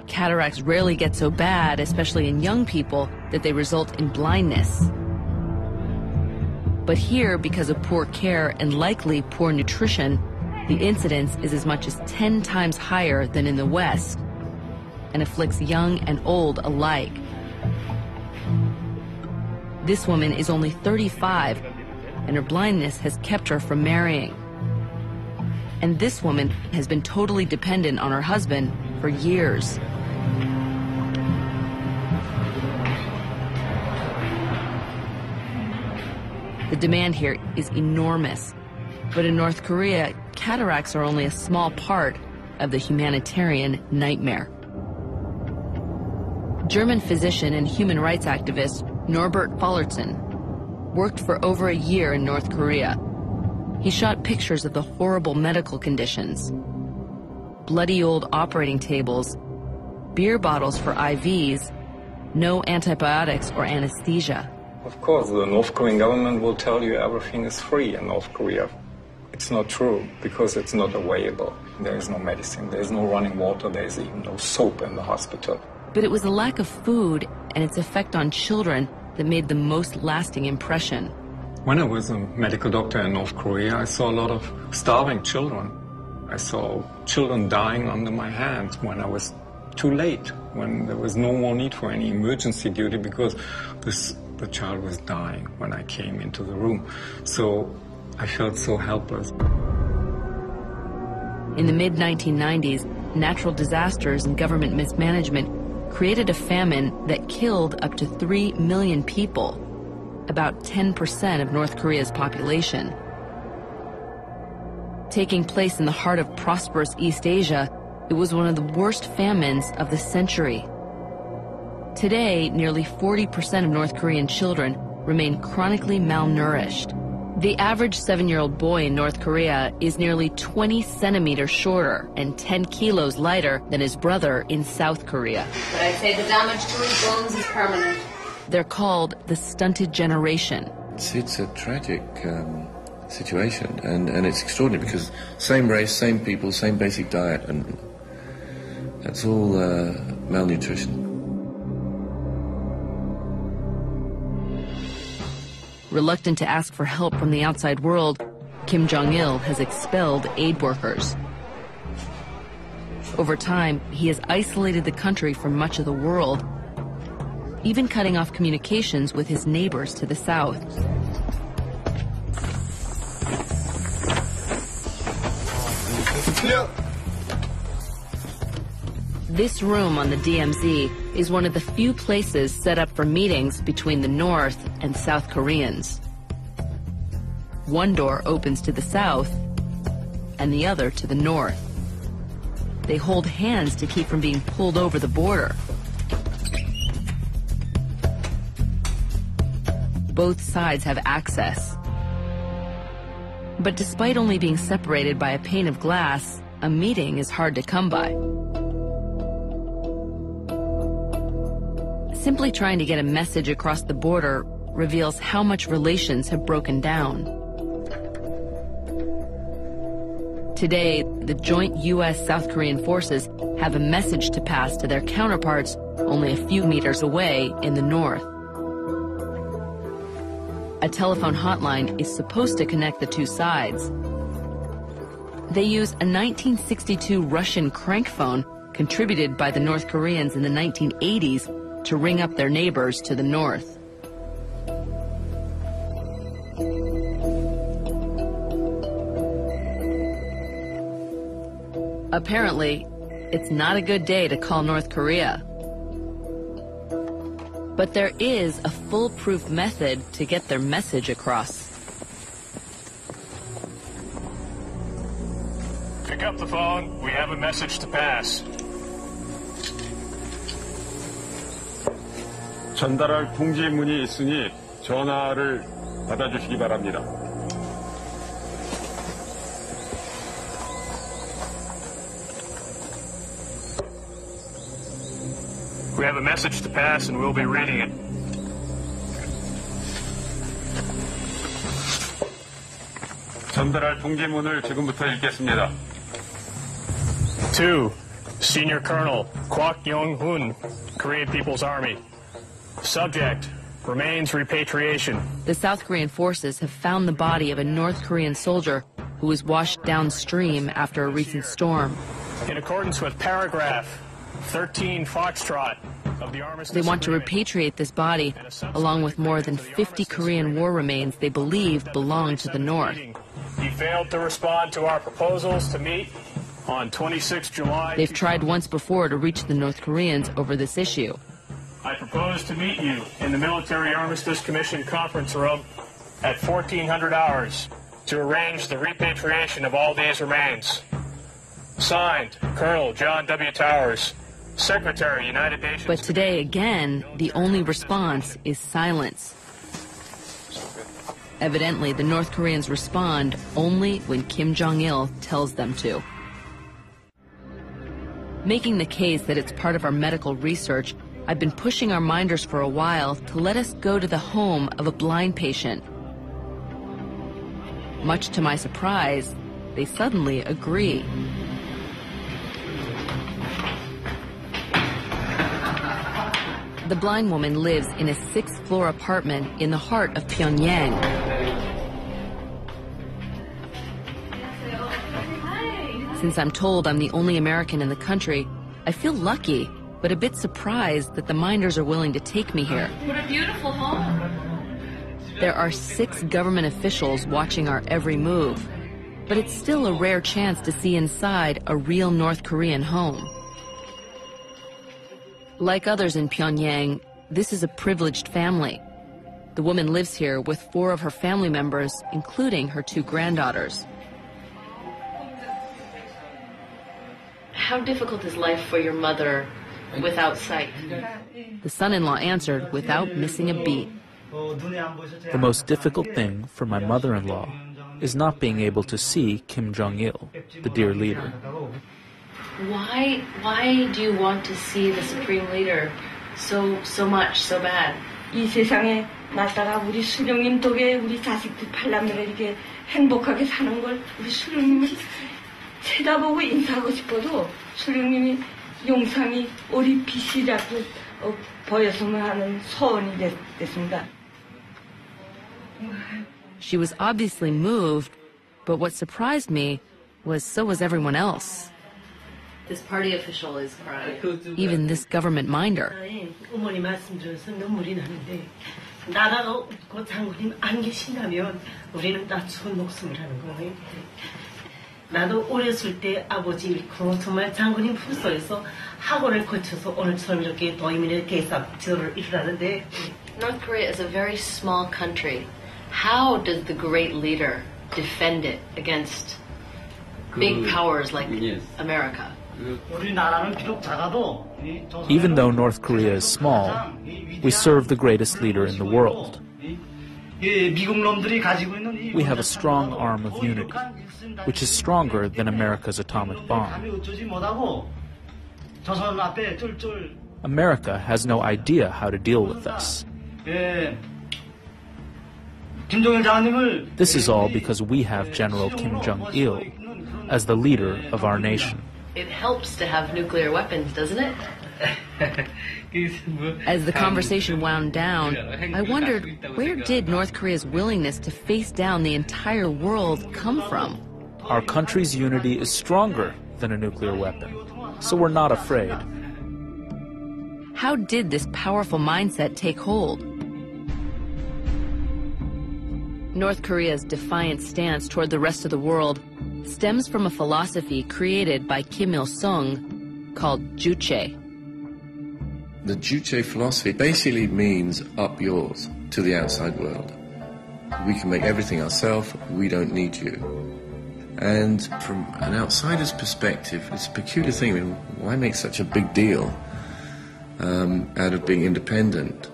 cataracts rarely get so bad, especially in young people, that they result in blindness. But here, because of poor care and likely poor nutrition, the incidence is as much as 10 times higher than in the West and afflicts young and old alike. This woman is only 35, and her blindness has kept her from marrying. And this woman has been totally dependent on her husband for years. The demand here is enormous, but in North Korea, cataracts are only a small part of the humanitarian nightmare. German physician and human rights activist Norbert Fallertson worked for over a year in North Korea. He shot pictures of the horrible medical conditions, bloody old operating tables, beer bottles for IVs, no antibiotics or anesthesia. Of course, the North Korean government will tell you everything is free in North Korea. It's not true, because it's not available. There is no medicine, there is no running water, there is even no soap in the hospital. But it was the lack of food and its effect on children that made the most lasting impression. When I was a medical doctor in North Korea, I saw a lot of starving children. I saw children dying under my hands when I was too late, when there was no more need for any emergency duty, because the child was dying when I came into the room. So I felt so helpless. In the mid-1990s, natural disasters and government mismanagement created a famine that killed up to 3 million people, about 10% of North Korea's population. Taking place in the heart of prosperous East Asia, it was one of the worst famines of the century. Today, nearly 40% of North Korean children remain chronically malnourished. The average 7-year-old boy in North Korea is nearly 20 centimeters shorter and 10 kilos lighter than his brother in South Korea. But I'd say the damage to his bones is permanent. They're called the stunted generation. It's a tragic situation, and it's extraordinary because same race, same people, same basic diet, and that's all malnutrition. Reluctant to ask for help from the outside world, Kim Jong-il has expelled aid workers. Over time, he has isolated the country from much of the world, even cutting off communications with his neighbors to the south. This room on the DMZ is one of the few places set up for meetings between the North and South Koreans. One door opens to the south and the other to the north. They hold hands to keep from being pulled over the border. Both sides have access. But despite only being separated by a pane of glass, a meeting is hard to come by. Simply trying to get a message across the border reveals how much relations have broken down. Today, the joint U.S.-South Korean forces have a message to pass to their counterparts only a few meters away in the north. A telephone hotline is supposed to connect the two sides. They use a 1962 Russian crank phone contributed by the North Koreans in the 1980s to ring up their neighbors to the north. Apparently, it's not a good day to call North Korea. But there is a foolproof method to get their message across. Pick up the phone. We have a message to pass. 전달할 통지문이 있으니 전화를 받아주시기 바랍니다. We have a message to pass and we'll be reading it. 전달할 통지문을 지금부터 읽겠습니다. 2. Senior Colonel Kwak Yong-hun, Korean People's Army. Subject, remains repatriation. The South Korean forces have found the body of a North Korean soldier who was washed downstream after a recent storm. In accordance with paragraph 13 Foxtrot of the Armistice They want to Agreement, repatriate this body, along with more than 50 Korean war remains they believe belong to the North. He failed to respond to our proposals to meet on 26 July. They've tried once before to reach the North Koreans over this issue. I propose to meet you in the Military Armistice Commission conference room at 1400 hours to arrange the repatriation of all these remains. Signed, Colonel John W. Towers, Secretary, United Nations. But today, again, the only response is silence. Evidently, the North Koreans respond only when Kim Jong-il tells them to. Making the case that it's part of our medical research, I've been pushing our minders for a while to let us go to the home of a blind patient. Much to my surprise, they suddenly agree. The blind woman lives in a 6th-floor apartment in the heart of Pyongyang. Since I'm told I'm the only American in the country, I feel lucky, but a bit surprised that the minders are willing to take me here. What a beautiful home. There are 6 government officials watching our every move, but it's still a rare chance to see inside a real North Korean home. Like others in Pyongyang, this is a privileged family. The woman lives here with 4 of her family members, including her 2 granddaughters. How difficult is life for your mother without sight? The son-in-law answered without missing a beat. The most difficult thing for my mother-in-law is not being able to see Kim Jong-il, the dear leader. Why do you want to see the Supreme Leader so much, so bad? 이 세상에 났다가 우리 수령님 덕에 우리 자식들 팔남매가 이렇게 행복하게 사는 걸 우리 수령님을 쳐다보고 인사하고 싶어도 수령님이 용상이 우리 빛이라도 보였으면 하는 소원이 됐습니다. She was obviously moved, but what surprised me was so was everyone else. This party official is crying. Even this government minder. 어머니 말씀 들어서 눈물이 나는데 나라가 그 장군님 안 계신다면 우리는 다 죽은 목숨을 하는 거예요. 나도 어렸을 때 아버지 잃고 정말 장군님 품속에서 학원을 거쳐서 오늘처럼 이렇게 도민의 대사 지도를 이루라는데 North Korea is a very small country. How does the great leader defend it against big powers like America? Even though North Korea is small, we serve the greatest leader in the world. We have a strong arm of unity, which is stronger than America's atomic bomb. America has no idea how to deal with this. This is all because we have General Kim Jong-il as the leader of our nation. It helps to have nuclear weapons, doesn't it? As the conversation wound down, I wondered, where did North Korea's willingness to face down the entire world come from? Our country's unity is stronger than a nuclear weapon, so we're not afraid. How did this powerful mindset take hold? North Korea's defiant stance toward the rest of the world stems from a philosophy created by Kim Il-sung called Juche. The Juche philosophy basically means up yours to the outside world. We can make everything ourselves, we don't need you. And from an outsider's perspective, it's a peculiar thing. I mean, why make such a big deal out of being independent?